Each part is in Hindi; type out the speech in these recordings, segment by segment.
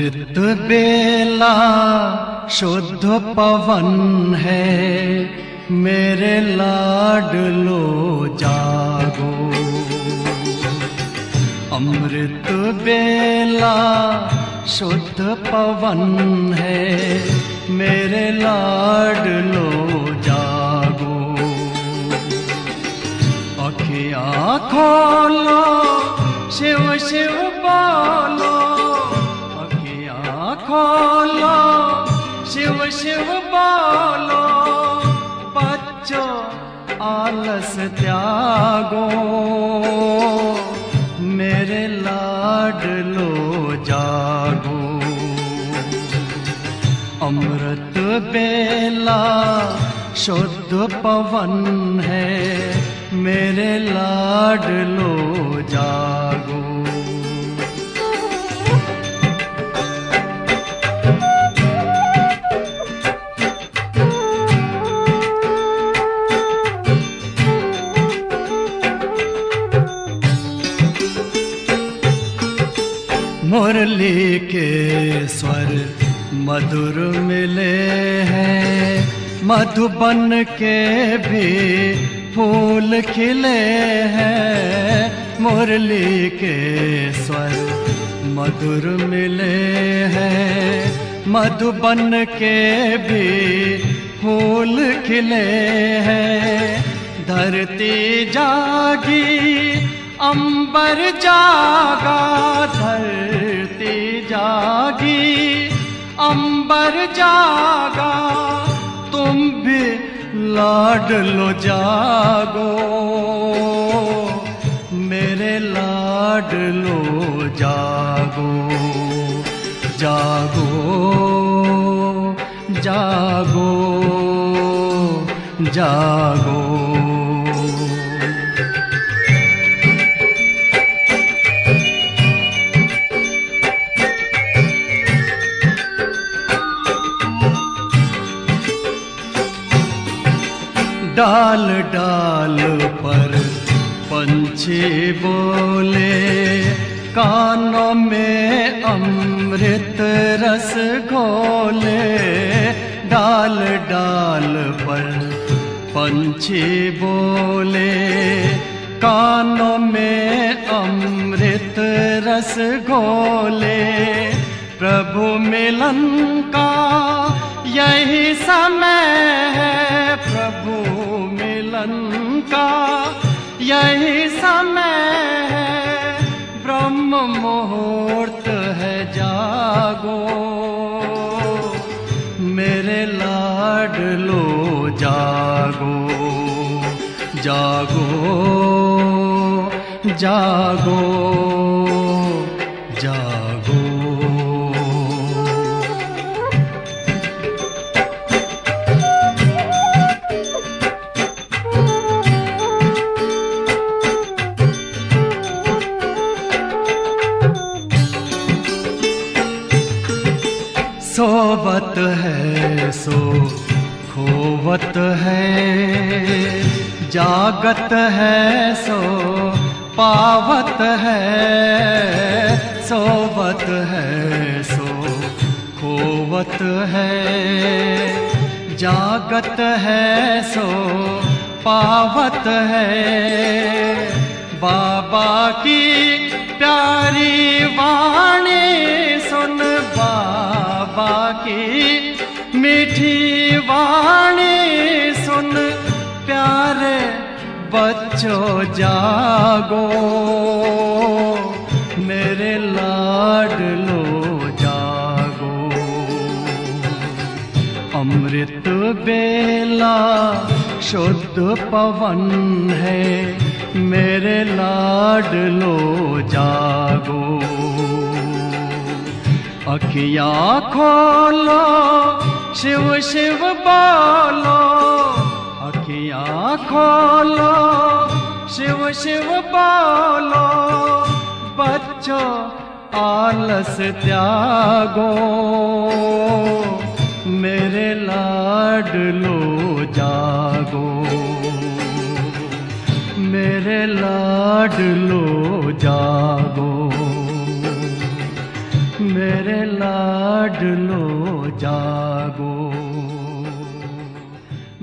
अमृत बेला शुद्ध पवन है, मेरे लाडलो जागो। अमृत बेला शुद्ध पवन है, मेरे लाडलो जागो। अखियाँ खोलो, शिव शिव बोलो, अखियाँ खोलो, शिव शिव बोलो। बच्चों आलस त्यागो, मेरे लाडलो जागो। अमृत बेला शुद्ध पवन है, मेरे लाडलो जागो। मुरली के स्वर मधुर मिले हैं, मधुबन के भी फूल खिले हैं। मुरली के स्वर मधुर मिले हैं, मधुबन के भी फूल खिले हैं। धरती जागी अंबर जागा, धरती जागी अंबर जागा। तुम भी लाडलो जागो, मेरे लाडलो जागो। जागो जागो जागो। डाल डाल पर पंछी बोले, कानों में अमृत रस घोले। डाल डाल पर पंछी बोले, कानों में अमृत रस घोले। प्रभु मिलन का यही समय है, प्रभु मिलन का यही समय है। ब्रह्म मुहूर्त है, जागो, मेरे लाडलो जागो। जागो जागो जागो। सोवत है सो खोवत है, जागत है सो पावत है। सोवत है सो खोवत है, जागत है सो पावत है। बाबा की प्यारी वाणी सुन, बाबा की मीठी वाणी सुन। प्यारे बच्चों जागो, मेरे लाडलो जागो। अमृत बेला शुद्ध पवन है, मेरे लाडलो जागो। अखियाँ खोलो, शिव शिव बोलो, अखियाँ खोलो, शिव शिव बोलो। बच्चों आलस त्यागो, मेरे लाडलो जागो। मेरे लाडलो जागो, मेरे लाडलो लाडलो जागो,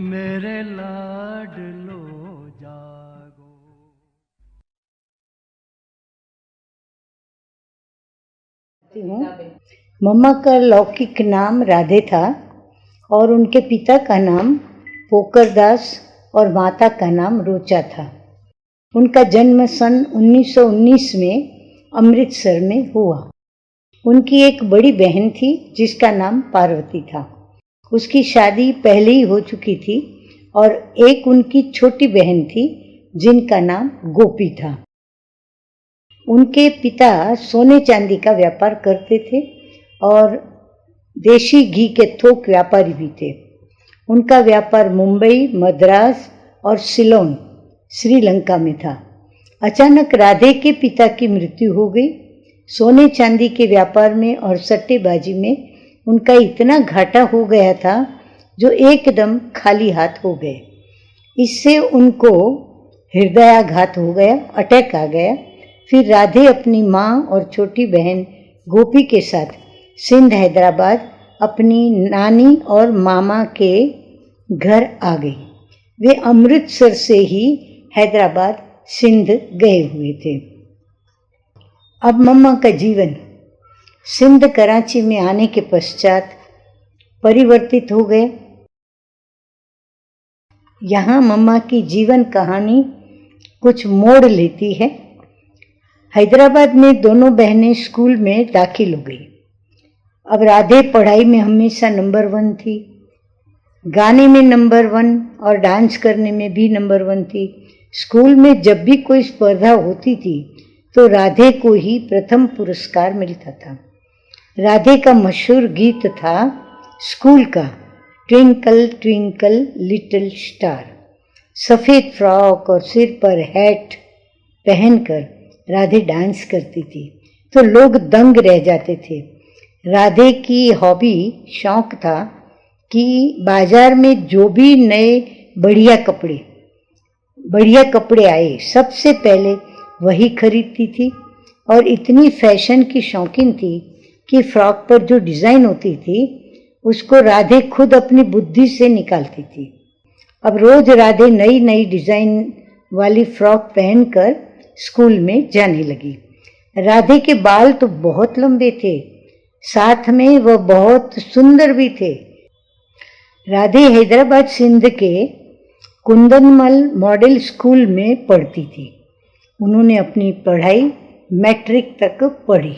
मेरे लाडलो जागो। मम्मा का लौकिक नाम राधे था और उनके पिता का नाम पोकरदास और माता का नाम रोचा था। उनका जन्म सन 1919 में अमृतसर में हुआ। उनकी एक बड़ी बहन थी जिसका नाम पार्वती था। उसकी शादी पहले ही हो चुकी थी और एक उनकी छोटी बहन थी जिनका नाम गोपी था। उनके पिता सोने चांदी का व्यापार करते थे और देशी घी के थोक व्यापारी भी थे। उनका व्यापार मुंबई, मद्रास और सिलोन, श्रीलंका में था। अचानक राधे के पिता की मृत्यु हो गई। सोने चांदी के व्यापार में और सट्टेबाजी में उनका इतना घाटा हो गया था जो एकदम खाली हाथ हो गए। इससे उनको हृदयाघात हो गया, अटैक आ गया। फिर राधे अपनी माँ और छोटी बहन गोपी के साथ सिंध, हैदराबाद अपनी नानी और मामा के घर आ गई। वे अमृतसर से ही हैदराबाद, सिंध गए हुए थे। अब मम्मा का जीवन सिंध, कराची में आने के पश्चात परिवर्तित हो गए। यहाँ मम्मा की जीवन कहानी कुछ मोड़ लेती है। हैदराबाद में दोनों बहनें स्कूल में दाखिल हो गई। अब राधे पढ़ाई में हमेशा नंबर 1 थी, गाने में नंबर 1 और डांस करने में भी नंबर 1 थी। स्कूल में जब भी कोई स्पर्धा होती थी तो राधे को ही प्रथम पुरस्कार मिलता था। राधे का मशहूर गीत था स्कूल का, ट्विंकल ट्विंकल लिटिल स्टार। सफ़ेद फ्रॉक और सिर पर हैट पहनकर राधे डांस करती थी तो लोग दंग रह जाते थे। राधे की हॉबी, शौक था कि बाजार में जो भी नए बढ़िया कपड़े आए सबसे पहले वही खरीदती थी और इतनी फैशन की शौकीन थी कि फ्रॉक पर जो डिज़ाइन होती थी उसको राधे खुद अपनी बुद्धि से निकालती थी। अब रोज राधे नई नई डिज़ाइन वाली फ्रॉक पहनकर स्कूल में जाने लगी। राधे के बाल तो बहुत लंबे थे, साथ में वह बहुत सुंदर भी थे। राधे हैदराबाद, सिंध के कुंदनमल मॉडल स्कूल में पढ़ती थी। उन्होंने अपनी पढ़ाई मैट्रिक तक पढ़ी।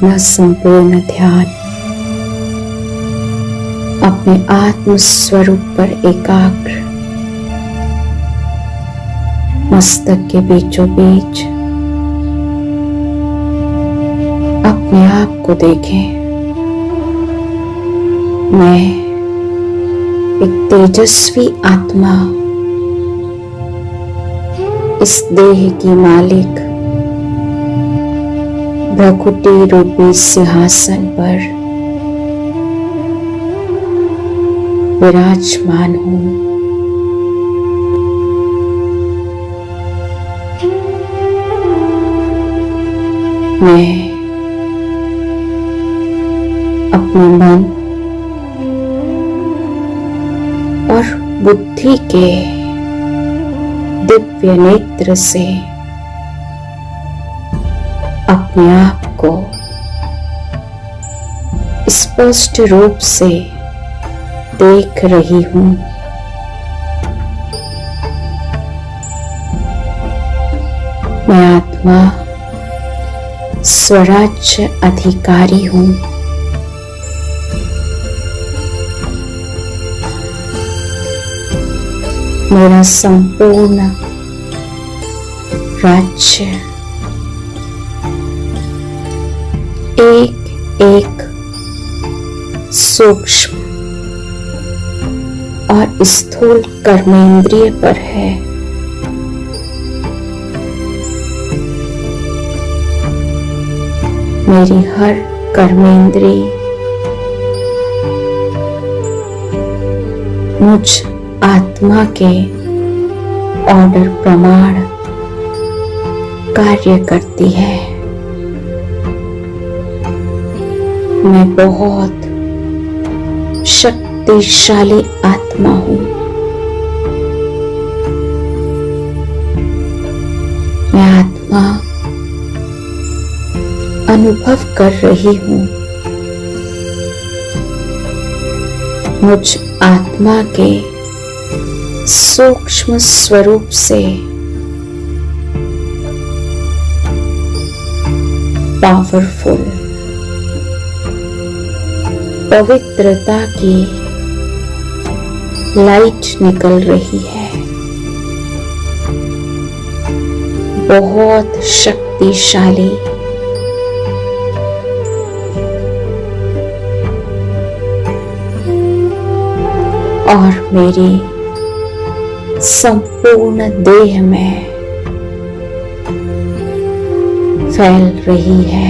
अपना संपूर्ण ध्यान अपने आत्म स्वरूप पर एकाग्र, मस्तक के बीचों बीच अपने आप को देखें। मैं एक तेजस्वी आत्मा इस देह की मालिक भ्रकुटी रूपी सिंहासन पर विराजमान हूँ। मैं अपने मन और बुद्धि के दिव्य नेत्र से अपने आप को स्पष्ट रूप से देख रही हूँ। मैं आत्मा स्वराज्य अधिकारी हूँ। मेरा संपूर्ण राज्य एक एक सूक्ष्म और स्थूल कर्मेंद्रिय पर है। मेरी हर कर्मेंद्रिय मुझ आत्मा के ऑर्डर प्रमाण कार्य करती है। मैं बहुत शक्तिशाली आत्मा हूँ। मैं आत्मा अनुभव कर रही हूँ। मुझ आत्मा के सूक्ष्म स्वरूप से पावरफुल पवित्रता की लाइट निकल रही है। बहुत शक्तिशाली और मेरी संपूर्ण देह में फैल रही है।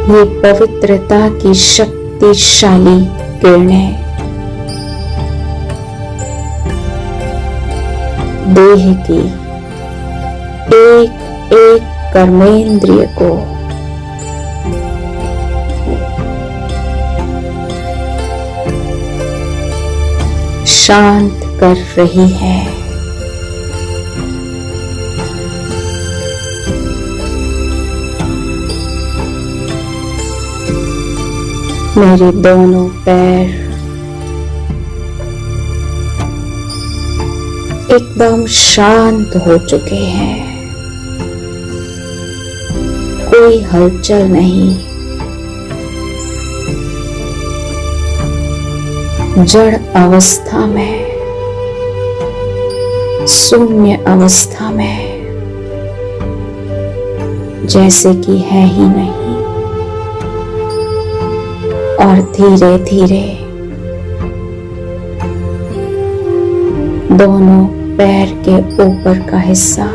ये पवित्रता की शक्तिशाली किरणें देह की एक एक कर्मेंद्रिय को शांत कर रही है। मेरे दोनों पैर एकदम शांत हो चुके हैं। कोई हलचल नहीं। जड़ अवस्था में, शून्य अवस्था में, जैसे कि है ही नहीं। और धीरे धीरे दोनों पैर के ऊपर का हिस्सा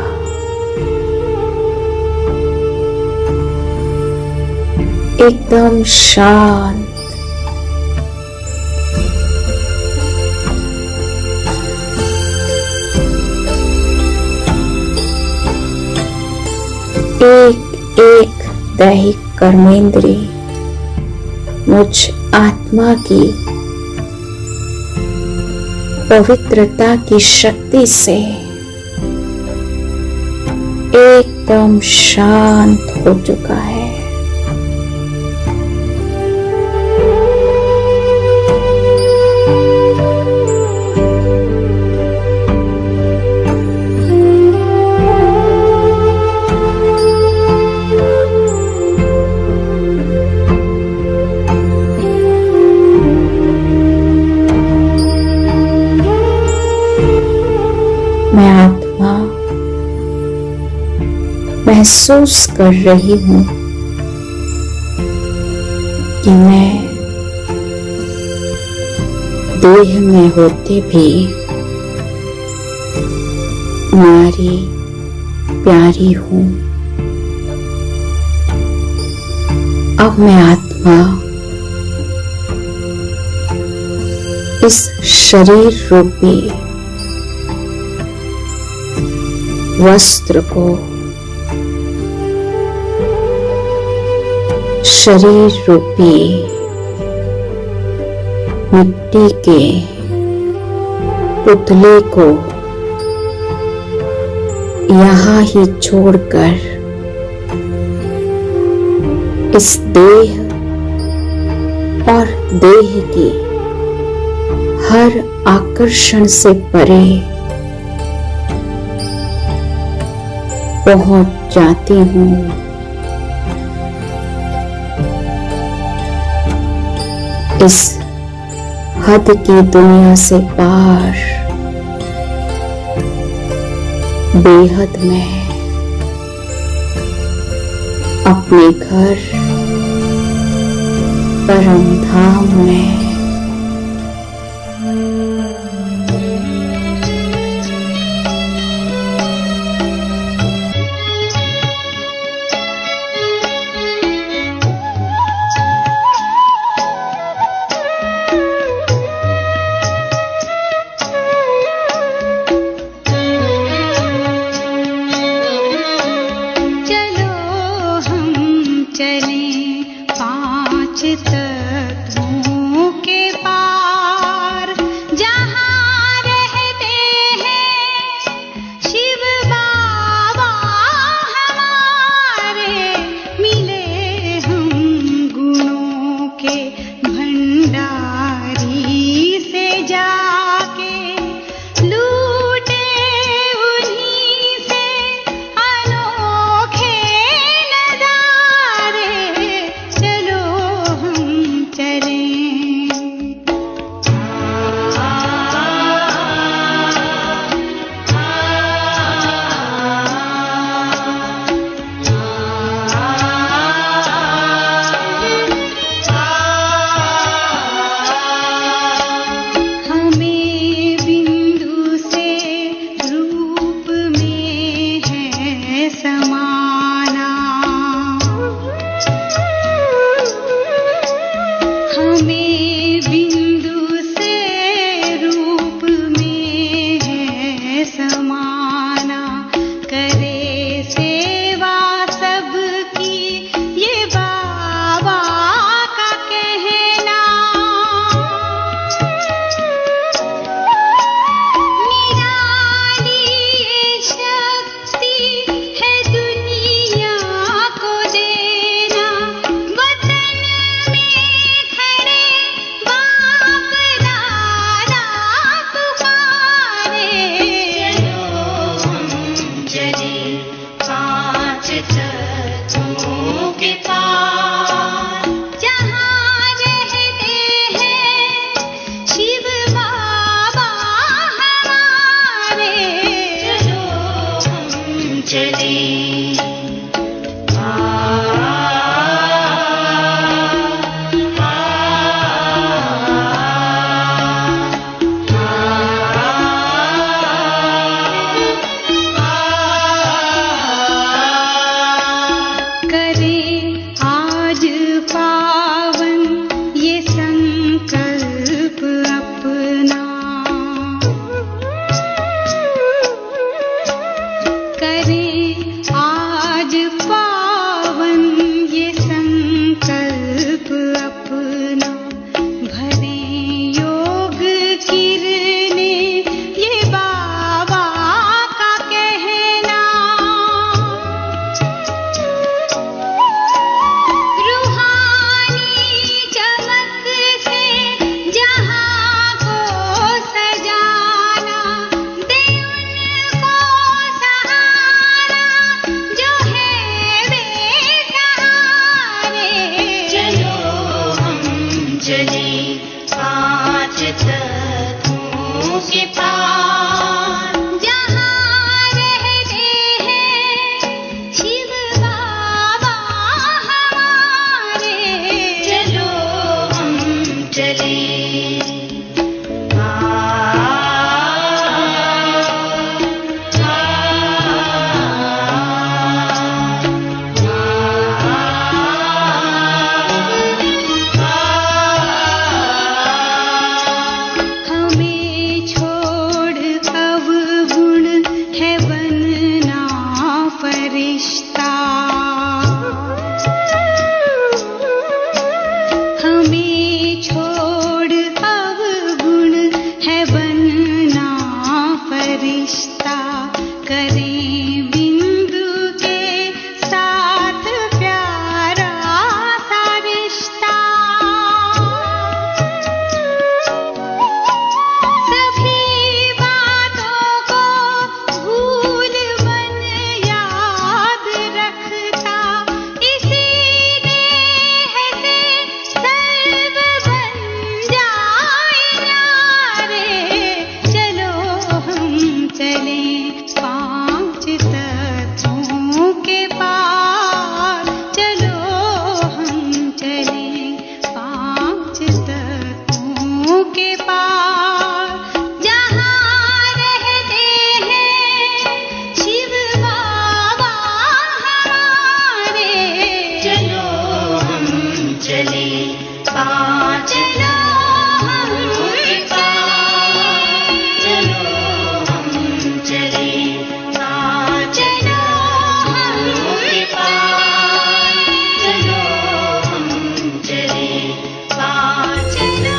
एकदम शांत, एक एक दैहिक कर्मेंद्रिय मुझ आत्मा की पवित्रता की शक्ति से एकदम शांत हो चुका है। मैं आत्मा महसूस कर रही हूं कि मैं देह में होते भी नारी प्यारी हूं। अब मैं आत्मा इस शरीर रूपी वस्त्र को, शरीर रूपी मिट्टी के पुतले को यहाँ ही छोड़कर इस देह और देह की हर आकर्षण से परे पहुंच जाती हूँ। इस हद की दुनिया से पार बेहद में अपने घर परम धाम में चले पाँच तत्वों के पार, जहाँ चले हमें छोड़ अवगुण है बनना फरिश्ता हमें छोड़ अवगुण है बनना फरिश्ता करें बिंदु के साथ प्यारा सा रिश्ता सभी बातों को भूल मन याद रखता इसीलिए है से सर्व बन जाए न्यारे चलो हम चले पांच तत्वों के पार चलो हम चले पांच तत्वों के पार जहाँ रहते हैं शिव बाबा हमारे चलो हम चले पांच चलो हम चलो हम चले पांच चलो हम चलो हम चले पांच चलो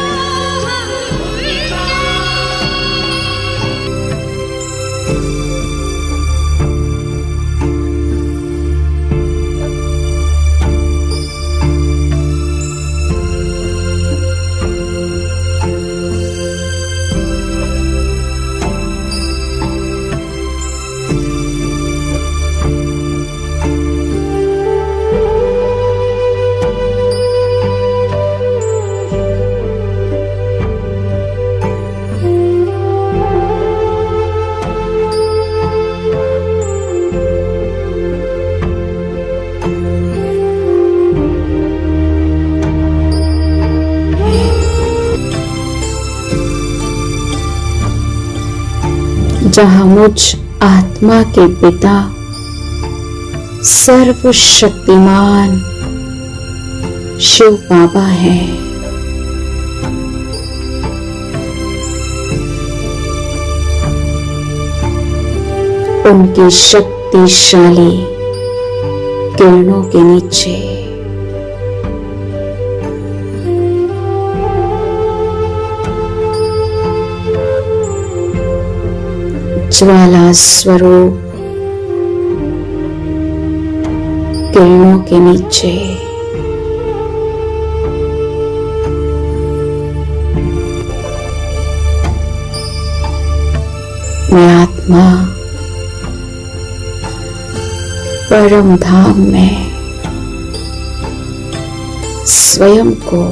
जहाँ मुझ आत्मा के पिता सर्वशक्तिमान शिव बाबा हैं, उनकी शक्तिशाली किरणों के नीचे ज्वाला स्वरूप किरणों के नीचे मैं आत्मा परम धाम में स्वयं को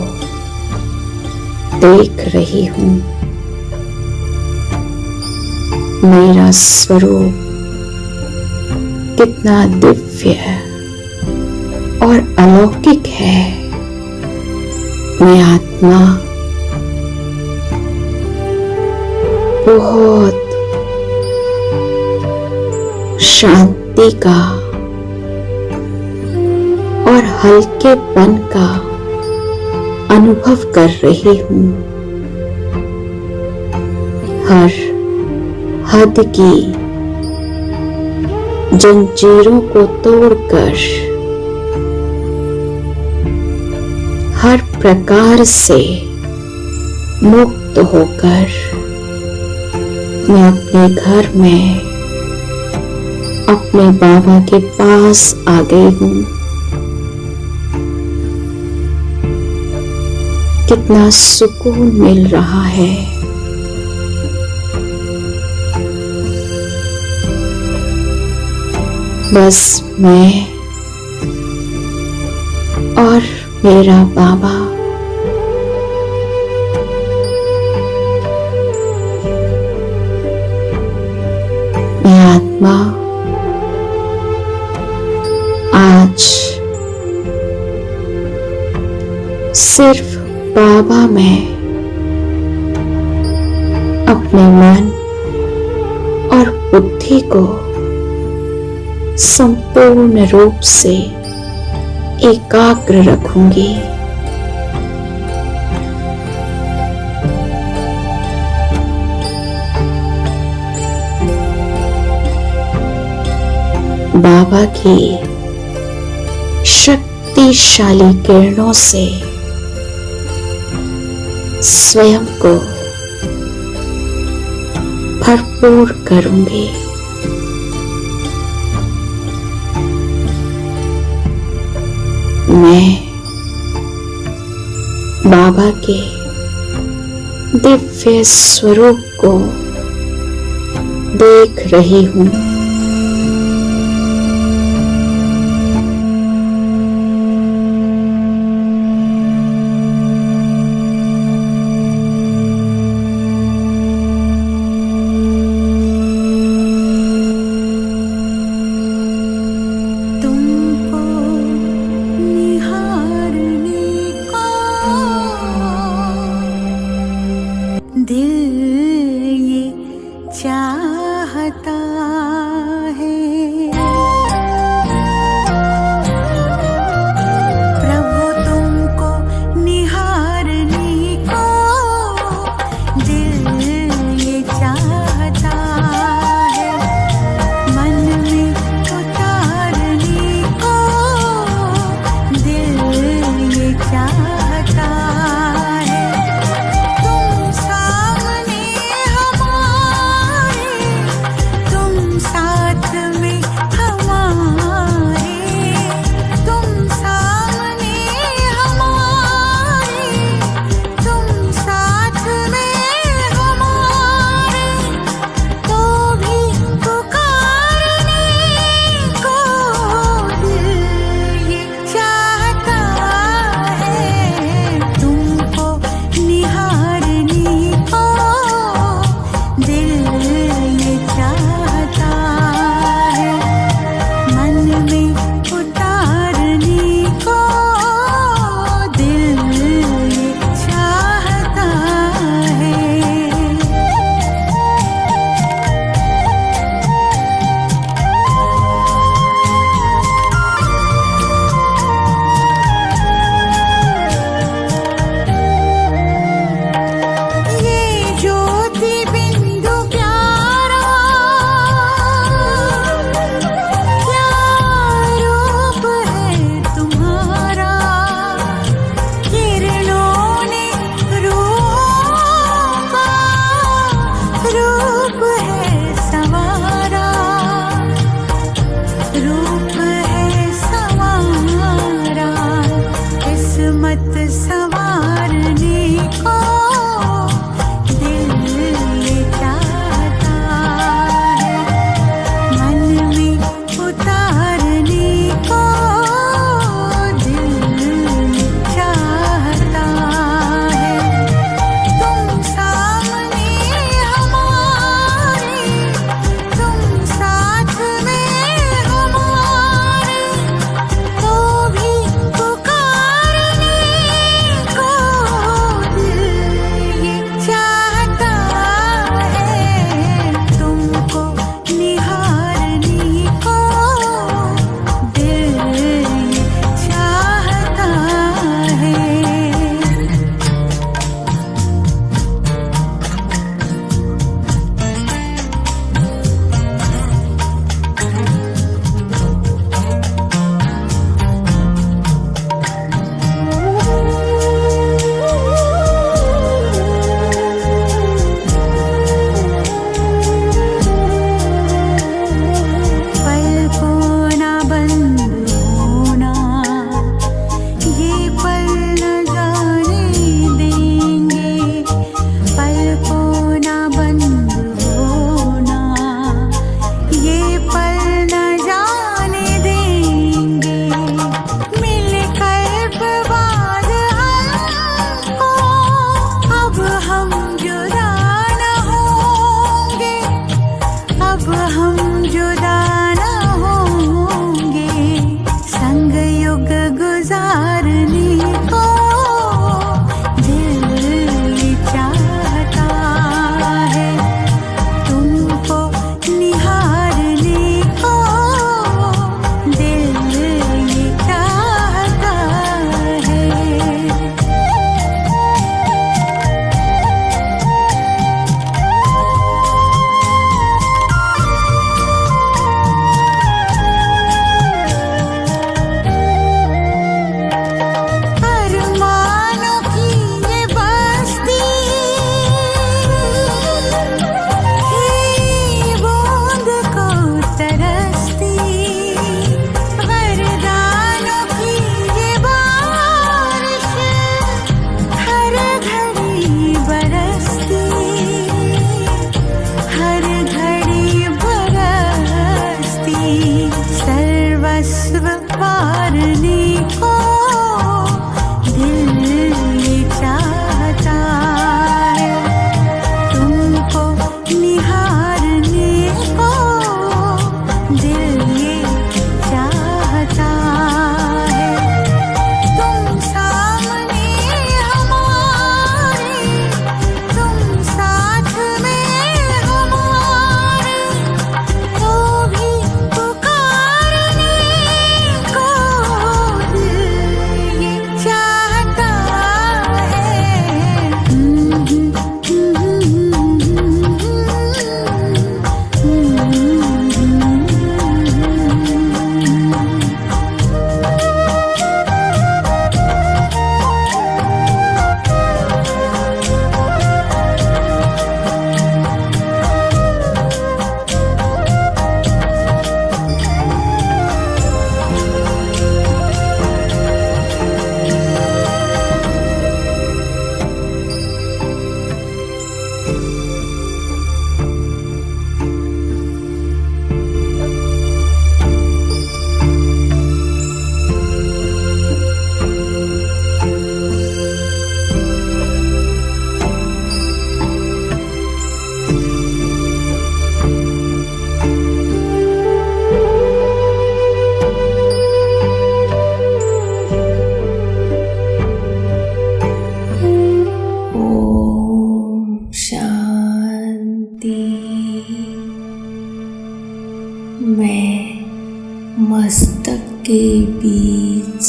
देख रही हूँ। मेरा स्वरूप कितना दिव्य और अलौकिक है। मैं आत्मा बहुत शांति का और हल्केपन का अनुभव कर रही हूँ। हर हद की जंजीरों को तोड़कर हर प्रकार से मुक्त होकर मैं अपने घर में अपने बाबा के पास आ गई हूँ। कितना सुकून मिल रहा है। बस मैं और मेरा बाबा मैं आत्मा आज सिर्फ बाबा बाबा, मैं अपने मन और बुद्धि को संपूर्ण रूप से एकाग्र रखूंगी। बाबा की शक्तिशाली किरणों से स्वयं को भरपूर करूंगी। मैं बाबा के दिव्य स्वरूप को देख रही हूं। तुमको निहारने को दिल ये चाहता के बीच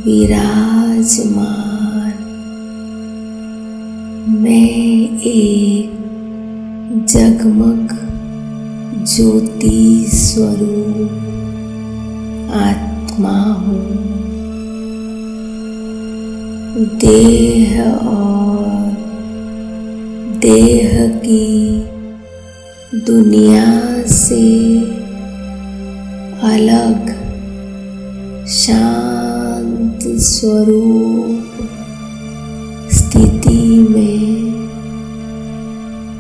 विराजमान मैं एक जगमग ज्योति स्वरूप आत्मा हूँ। देह और देह की दुनिया से अलग शांत स्वरूप स्थिति में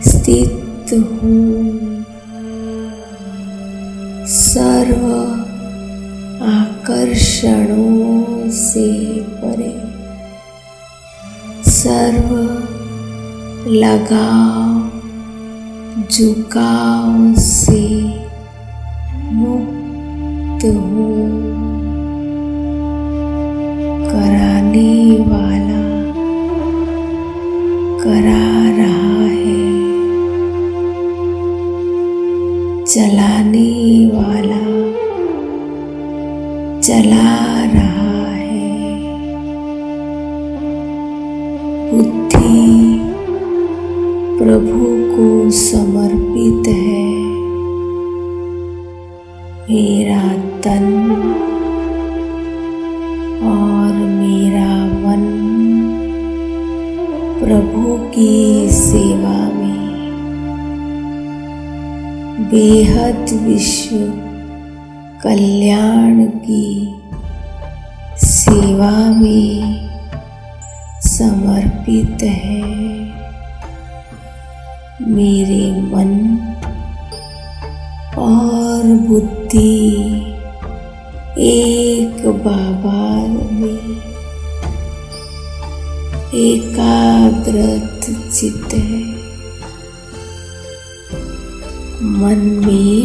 स्थित हूँ। सर्व आकर्षणों से परे, सर्व लगाव झुकाव से मुक्त हूँ। कराने वाला करा रहा है, चलाने वाला चला रहा है। बुद्धि प्रभु को समर्पित है। मेरा तन और मेरा मन प्रभु की सेवा में, बेहद विश्व कल्याण की सेवा में समर्पित है। मेरे मन और बुद्धि एक बाबा में एकाग्रत चित्त है। मन में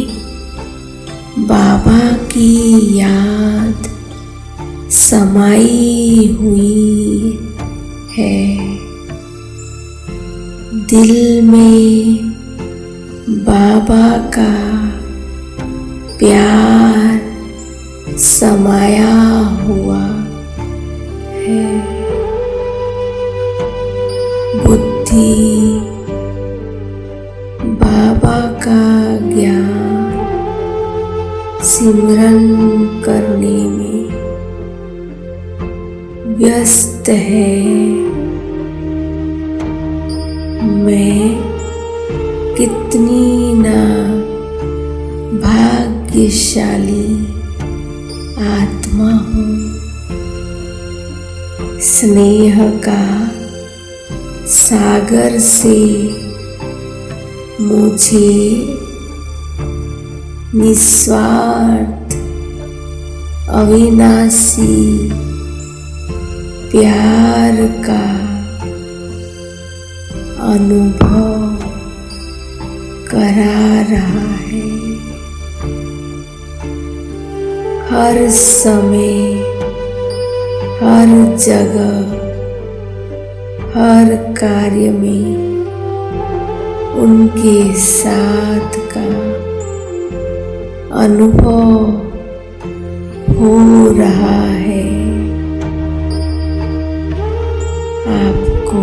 बाबा की याद समाई हुई है। दिल में बाबा का प्यार समाया हुआ है। बुद्धि बाबा का ज्ञान सिमरन करने में व्यस्त है। मैं कितनी ना भाग्यशाली आत्मा हूँ। स्नेह का सागर से मुझे निस्वार्थ अविनाशी प्यार का अनुभव करा रहा है। हर समय, हर जगह, हर कार्य में उनके साथ का अनुभव हो रहा है। आपको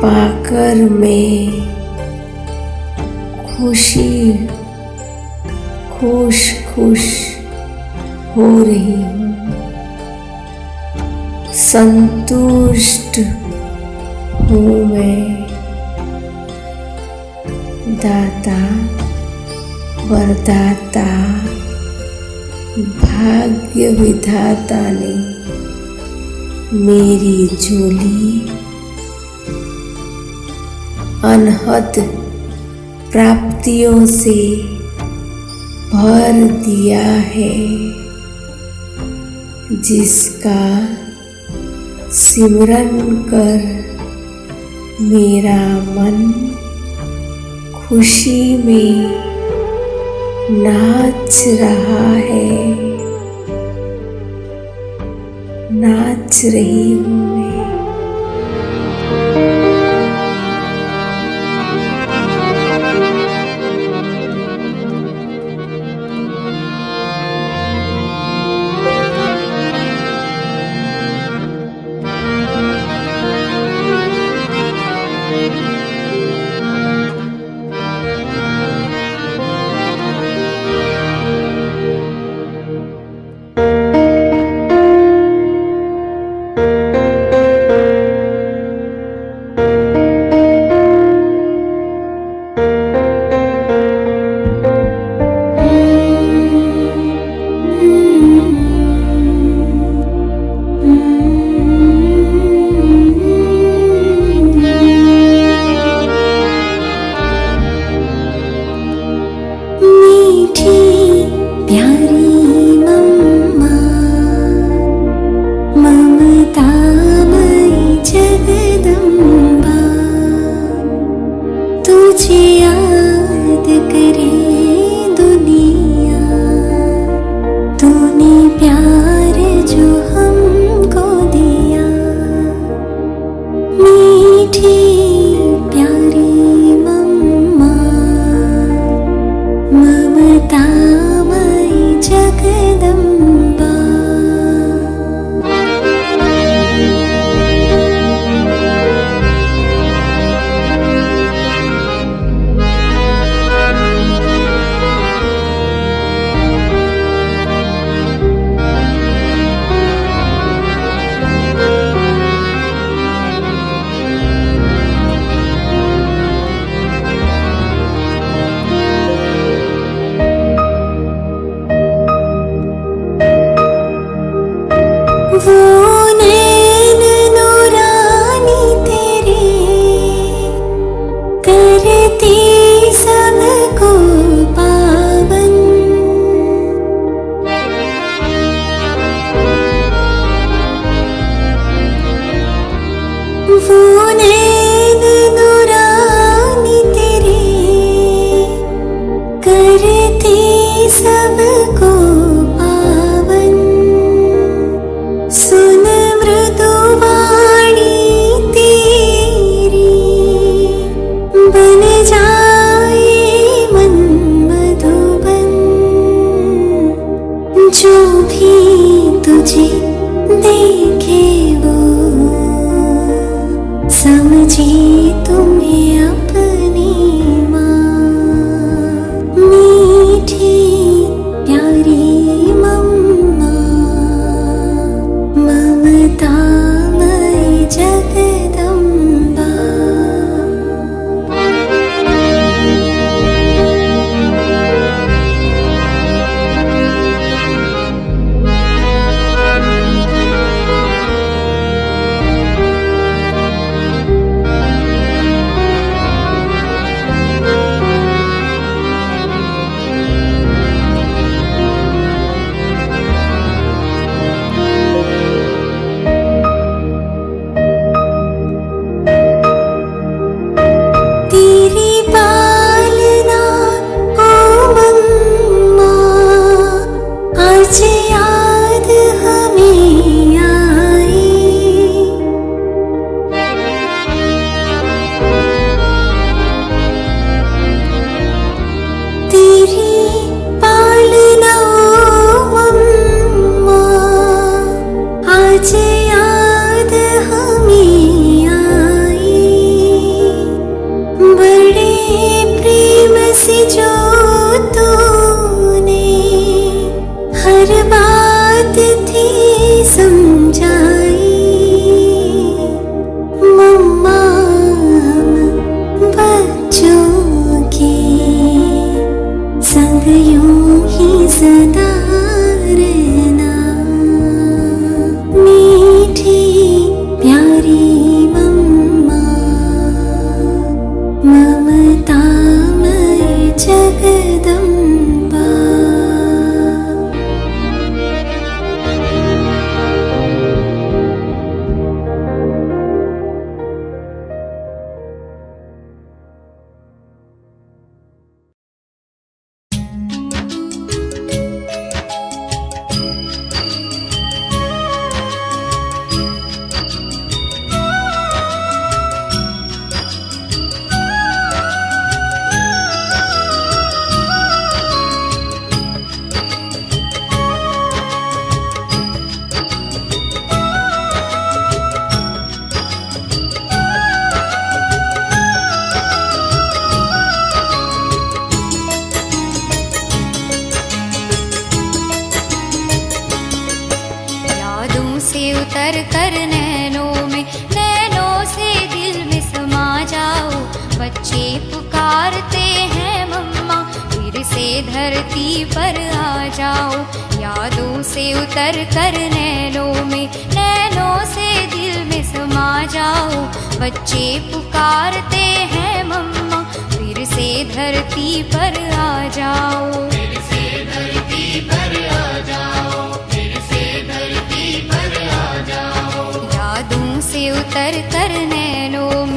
पाकर मैं खुश हो रही हूँ। संतुष्ट हूँ मैं। दाता वरदाता भाग्य विधाता ने मेरी झोली अनहद प्राप्तियों से भर दिया है, जिसका सिमरन कर मेरा मन खुशी में नाच रहा है, नाच रही हूँ मैं। करे दुनिया, तूने प्यार जो हमको दिया। मीठी प्यारी मम्मा, ममतामयी जगदम्बा। वो नैन नूरानी तेरे करती सबको पावन। वो नैन नूरानी तेरे करती सबको पावन। सुन मृदुवाणी तेरी, बन जाए मन मधुबन। जो भी तुझे देखे वो समझे तुम्हें अपनी माँ। मीठी प्यारी मम्मा, ममतामयी जगदम्बा। तेरी पालना ओ मम्मा, आज याद हमें आई। तेरी पालना ओ मम्मा, आज याद हमें आई। बड़े प्रेम से जो तूने हर बात थी समझाई। मम्मा हम बच्चों के संग यूं ही सदा रहना। मीठी प्यारी मम्मा, ममतामयी जगदम्बा। उतर कर नैनों से दिल में समा जाओ। बच्चे पुकारते हैं मम्मा, फिर से धरती पर आ जाओ। यादों से उतर कर नैनों से दिल में समा जाओ। बच्चे पुकारते हैं मम्मा, फिर से धरती पर आ जाओ। फिर से धरती पर आ जाओ, फिर से धरती पर आ जाओ। यादों से उतर कर नैनों में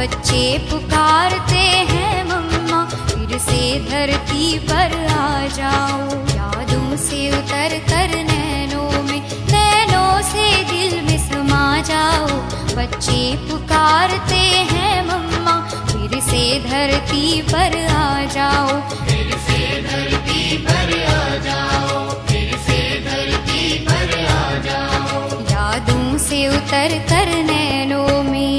बच्चे पुकारते हैं मम्मा, फिर से धरती पर आ जाओ। यादों से उतर कर नैनों में, नैनों से दिल में समा जाओ। बच्चे पुकारते हैं मम्मा, फिर से धरती पर आ जाओ। फिर से धरती पर आ जाओ, फिर से धरती पर आ जाओ। यादों से उतर कर नैनों में।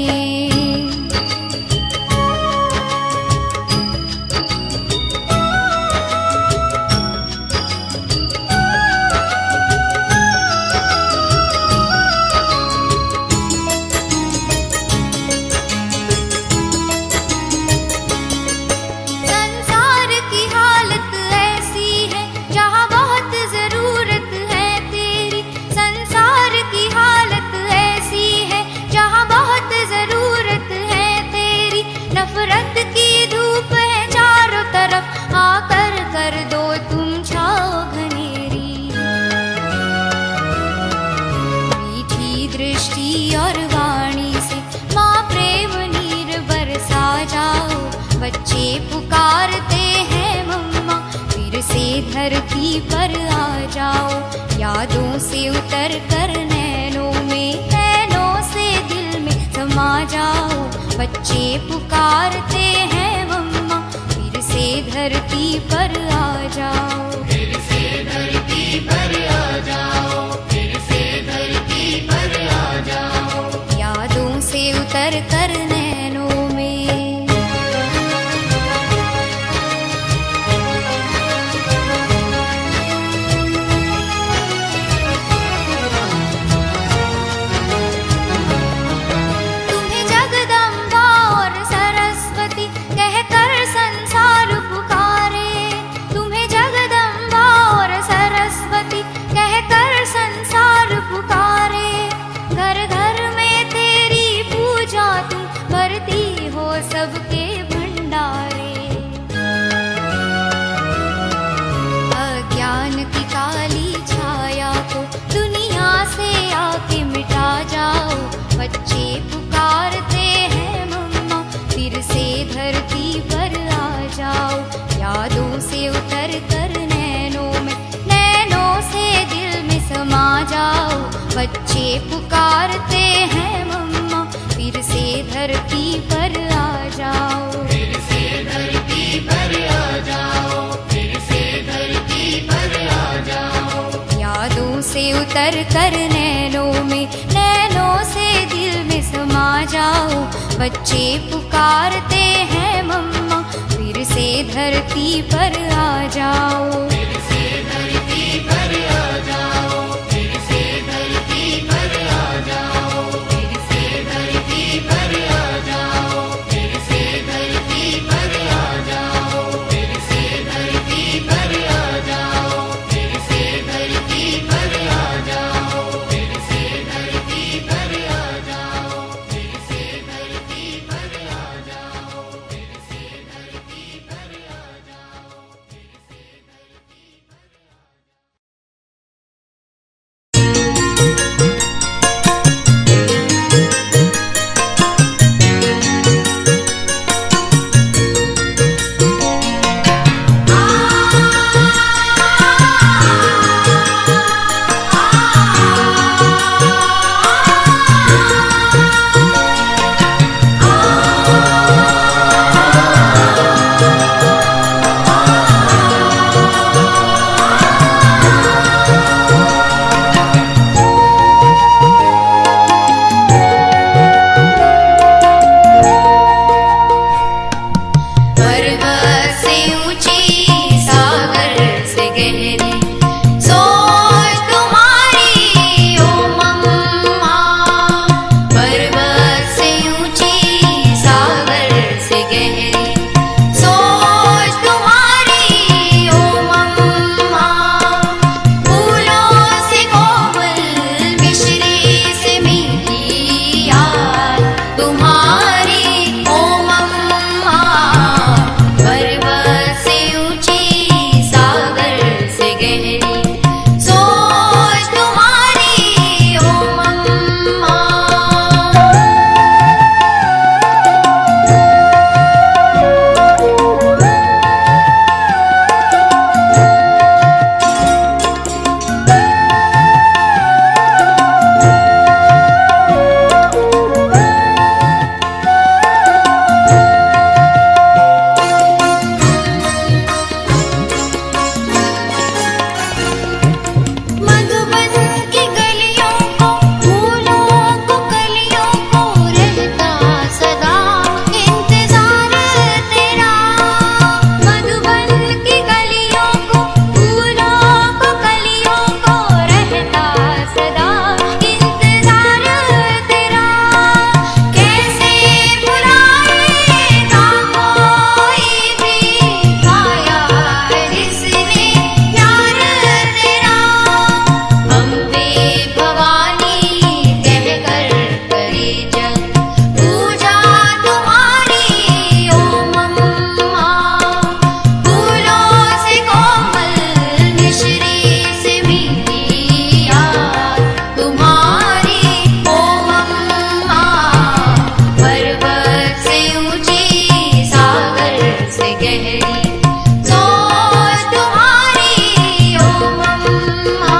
संसार की हालत ऐसी है जहाँ बहुत जरूरत है तेरी। संसार की हालत ऐसी है जहाँ बहुत जरूरत है तेरी। नफरत की धूप है चारों तरफ, आकर कर दो तुम छाओ घनेरी। मीठी दृष्टि और वाणी से माँ प्रेम नीर बरसा जाओ। बच्चे पुकारते हैं मम्मा, फिर से धरती पर आ जाओ। यादों से उतर कर नैनों में, नैनों से दिल में समा जाओ। बच्चे पुकारते हैं मम्मा, फिर से धरती पर आ जाओ। फिर से धरती पर आ जाओ, फिर से धरती पर आ जाओ। यादों से उतर कर नैनों में। तुम्हें जगदम्बा और सरस्वती कहकर संसार पुकारे। तुम्हें जगदम्बा और सरस्वती कहकर संसार पुकारे। घर घर में तेरी पूजा तुम भरती हो सबके भंडारे। अज्ञान की काली छाया को दुनिया से आके मिटा जाओ। बच्चे पुकारते हैं मम्मा, फिर से धरती पर आ जाओ। यादों से उतर कर नैनों में, नैनों से दिल में समा जाओ। बच्चे पुकारते हैं मम्मा, फिर से धरती पर आ जाओ। फिर से धरती पर आ जाओ, फिर से धरती पर आ जाओ। यादों से उतर कर नैनों में, नैनों से दिल में समा जाओ। बच्चे पुकारते हैं मम्मा, फिर से धरती पर आ जाओ। फिर से धरती पर आ जाओ, फिर से धरती पर आ जाओ। फिर से धरती पर आ जाओ, फिर से धरती पर आ जाओ। फिर से धरती पर आ जाओ, फिर से धरती पर आ जाओ। फिर से धरती पर आ जाओ, फिर से धरती पर आ जाओ। फिर से धरती पर आ जाओ, फिर से धरती गहरी सोच तुम्हारी ओ मम्मा।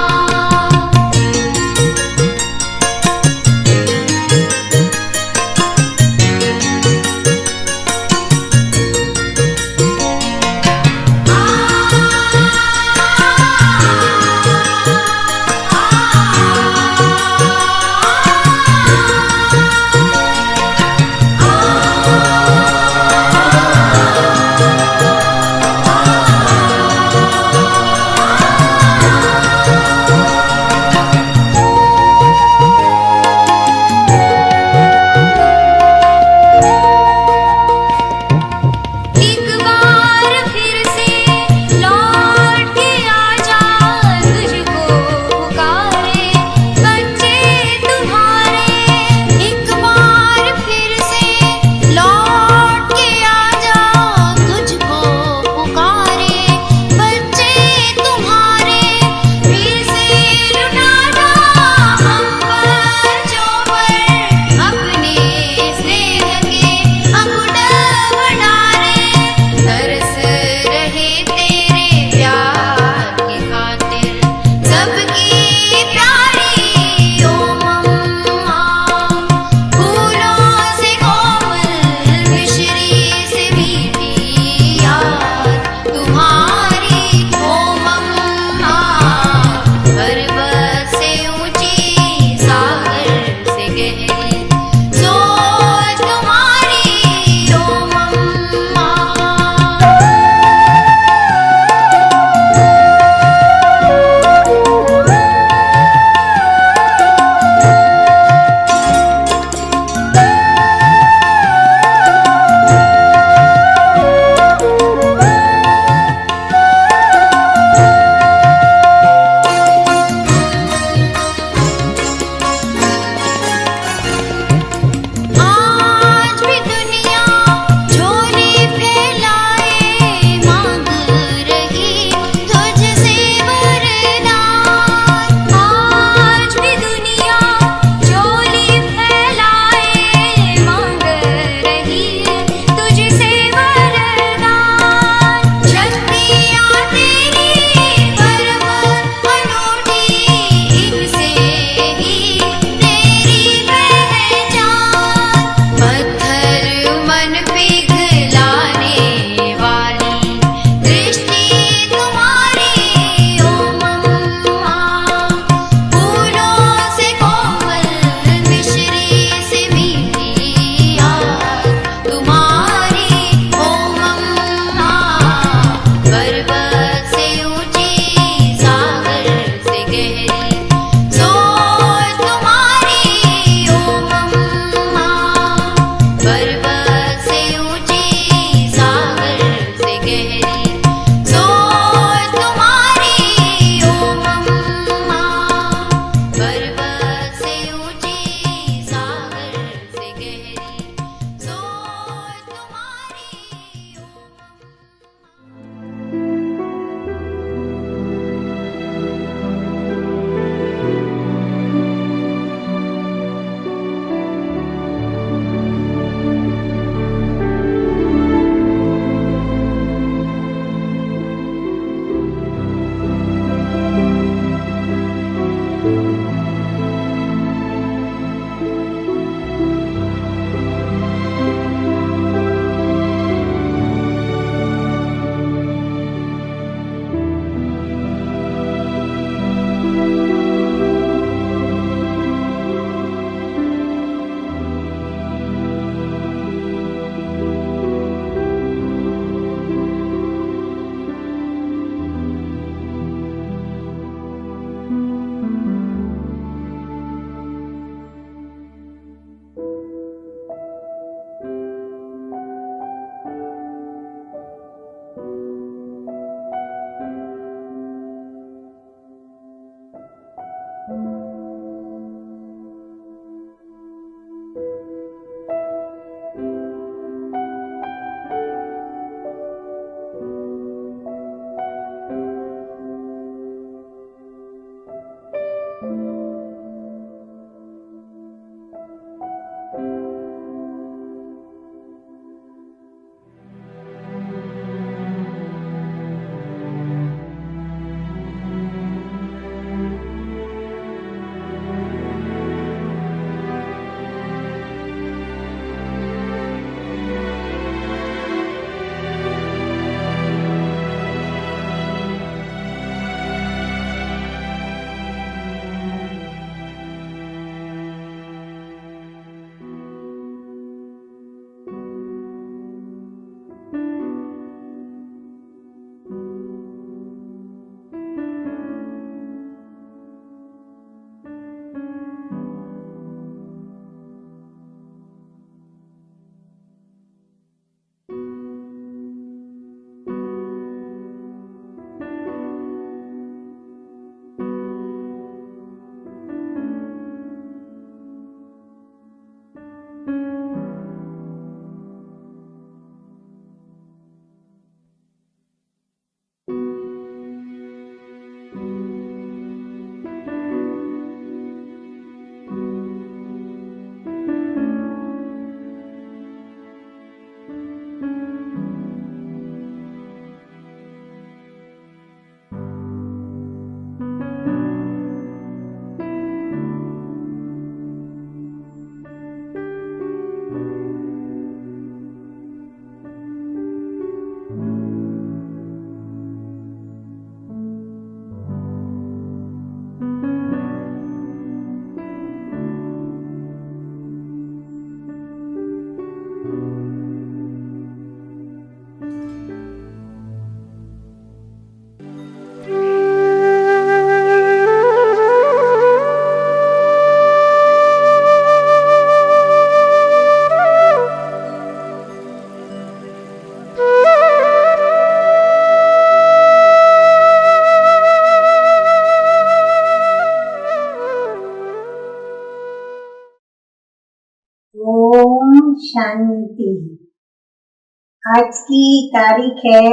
आज की तारीख है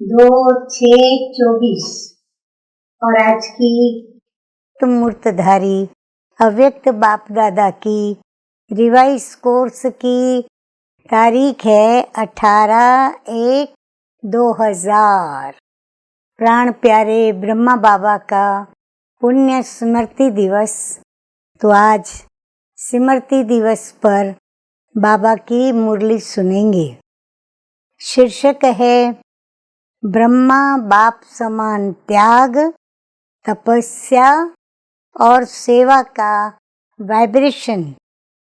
2/6/24 और आज की मूर्तधारी अव्यक्त बाप दादा की रिवाइज कोर्स की तारीख है 18/1/2000। प्राण प्यारे ब्रह्मा बाबा का पुण्य स्मृति दिवस। तो आज स्मृति दिवस पर बाबा की मुरली सुनेंगे। शीर्षक है ब्रह्मा बाप समान त्याग, तपस्या और सेवा का वाइब्रेशन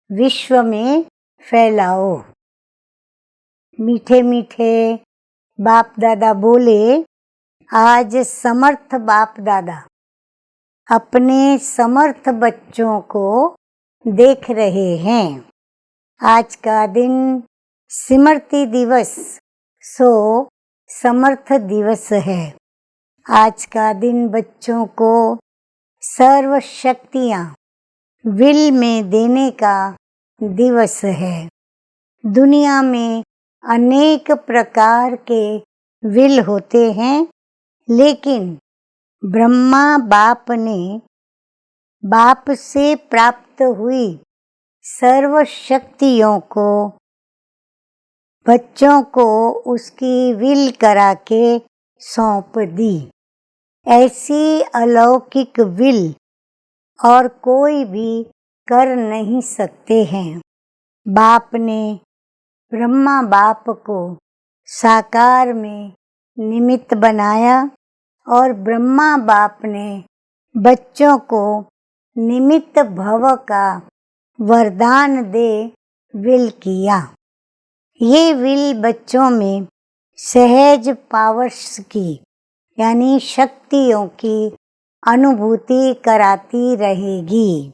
विश्व में फैलाओ। मीठे मीठे बाप दादा बोले, आज समर्थ बाप दादा अपने समर्थ बच्चों को देख रहे हैं। आज का दिन स्मृति दिवस सो समर्थ दिवस है। आज का दिन बच्चों को सर्व शक्तियाँ विल में देने का दिवस है। दुनिया में अनेक प्रकार के विल होते हैं, लेकिन ब्रह्मा बाप ने बाप से प्राप्त हुई सर्व शक्तियों को बच्चों को उसकी विल करा के सौंप दी। ऐसी अलौकिक विल और कोई भी कर नहीं सकते हैं। बाप ने ब्रह्मा बाप को साकार में निमित्त बनाया और ब्रह्मा बाप ने बच्चों को निमित्त भव का वरदान दे विल किया। ये विल बच्चों में सहज पावर्स की यानी शक्तियों की अनुभूति कराती रहेगी।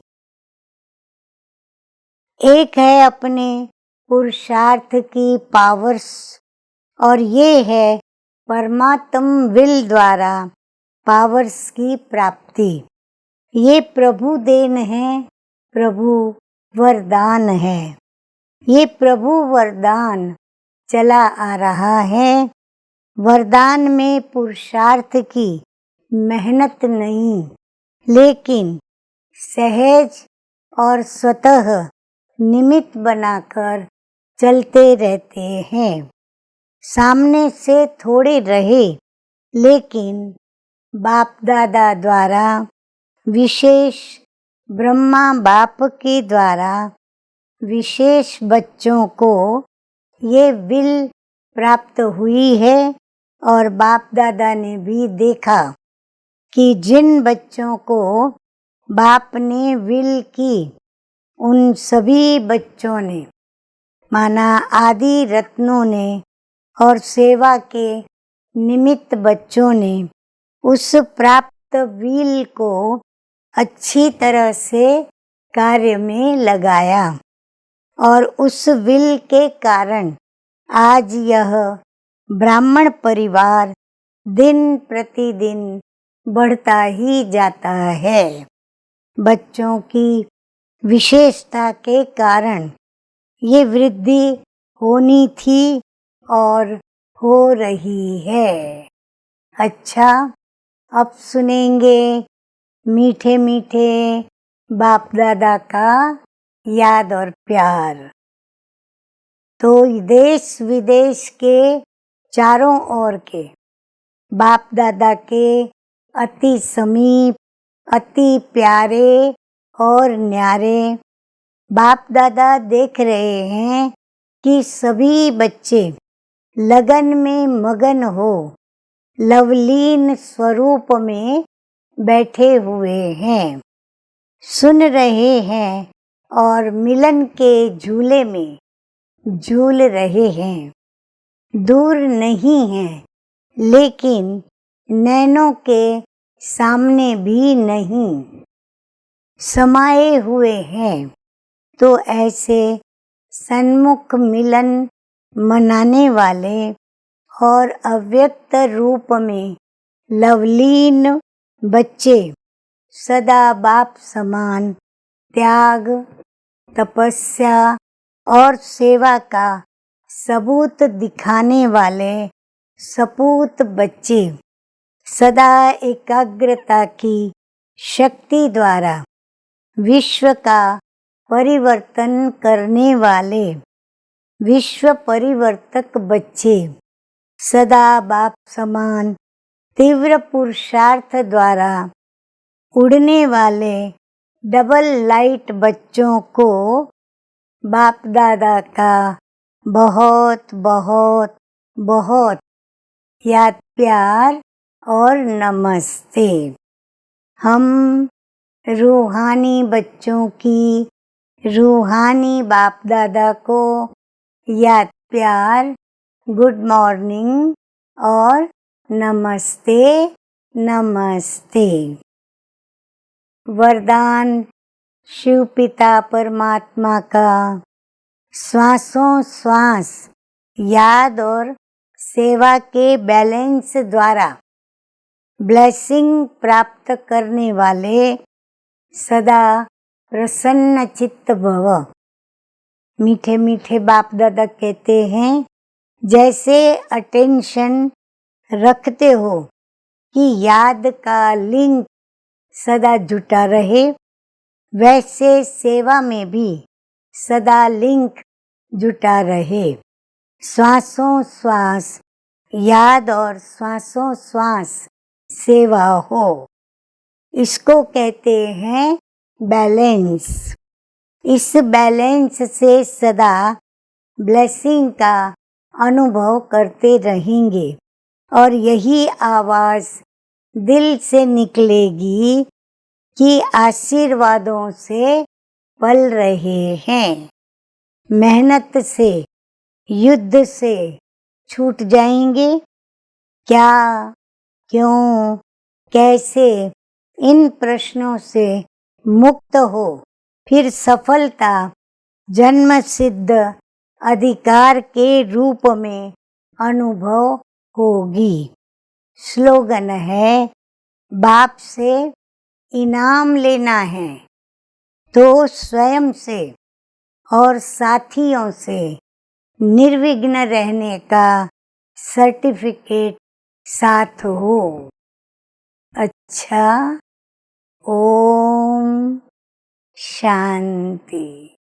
एक है अपने पुरुषार्थ की पावर्स और ये है परमात्म विल द्वारा पावर्स की प्राप्ति। ये प्रभु देन है, प्रभु वरदान है। ये प्रभु वरदान चला आ रहा है। वरदान में पुरुषार्थ की मेहनत नहीं, लेकिन सहज और स्वतः निमित्त बनाकर चलते रहते हैं। सामने से थोड़े रहे, लेकिन बाप दादा द्वारा विशेष ब्रह्मा बाप के द्वारा विशेष बच्चों को ये विल प्राप्त हुई है। और बाप दादा ने भी देखा कि जिन बच्चों को बाप ने विल की, उन सभी बच्चों ने माना आदि रत्नों ने और सेवा के निमित्त बच्चों ने उस प्राप्त विल को अच्छी तरह से कार्य में लगाया और उस विल के कारण आज यह ब्राह्मण परिवार दिन प्रतिदिन बढ़ता ही जाता है। बच्चों की विशेषता के कारण ये वृद्धि होनी थी और हो रही है। अच्छा, अब सुनेंगे मीठे मीठे बाप दादा का याद और प्यार। तो देश विदेश के चारों ओर के बाप दादा के अति समीप, अति प्यारे और न्यारे बाप दादा देख रहे हैं कि सभी बच्चे लगन में मगन हो लवलीन स्वरूप में बैठे हुए हैं, सुन रहे हैं और मिलन के झूले में झूल रहे हैं। दूर नहीं हैं, लेकिन नैनों के सामने भी नहीं समाये हुए हैं। तो ऐसे सन्मुख मिलन मनाने वाले और अव्यक्त रूप में लवलीन बच्चे सदा बाप समान त्याग, तपस्या और सेवा का सबूत दिखाने वाले सपूत बच्चे सदा एकाग्रता की शक्ति द्वारा विश्व का परिवर्तन करने वाले विश्व परिवर्तक बच्चे सदा बाप समान तीव्र पुरुषार्थ द्वारा उड़ने वाले डबल लाइट बच्चों को बाप दादा का बहुत बहुत बहुत याद प्यार और नमस्ते। हम रूहानी बच्चों की रूहानी बाप दादा को याद प्यार, गुड मॉर्निंग और नमस्ते नमस्ते। वरदान शिव पिता परमात्मा का श्वासों श्वास याद और सेवा के बैलेंस द्वारा ब्लेसिंग प्राप्त करने वाले सदा प्रसन्न चित्त भव। मीठे मीठे बाप दादा कहते हैं, जैसे अटेंशन रखते हो कि याद का लिंक सदा जुटा रहे, वैसे सेवा में भी सदा लिंक जुटा रहे। श्वासों श्वास याद और श्वासों श्वास सेवा हो, इसको कहते हैं बैलेंस। इस बैलेंस से सदा ब्लेसिंग का अनुभव करते रहेंगे और यही आवाज दिल से निकलेगी कि आशीर्वादों से पल रहे हैं। मेहनत से युद्ध से छूट जाएंगे। क्या, क्यों, कैसे, इन प्रश्नों से मुक्त हो, फिर सफलता जन्म सिद्ध अधिकार के रूप में अनुभव होगी। स्लोगन है, बाप से इनाम लेना है तो स्वयं से और साथियों से निर्विघ्न रहने का सर्टिफिकेट साथ हो। अच्छा, ओम शांति।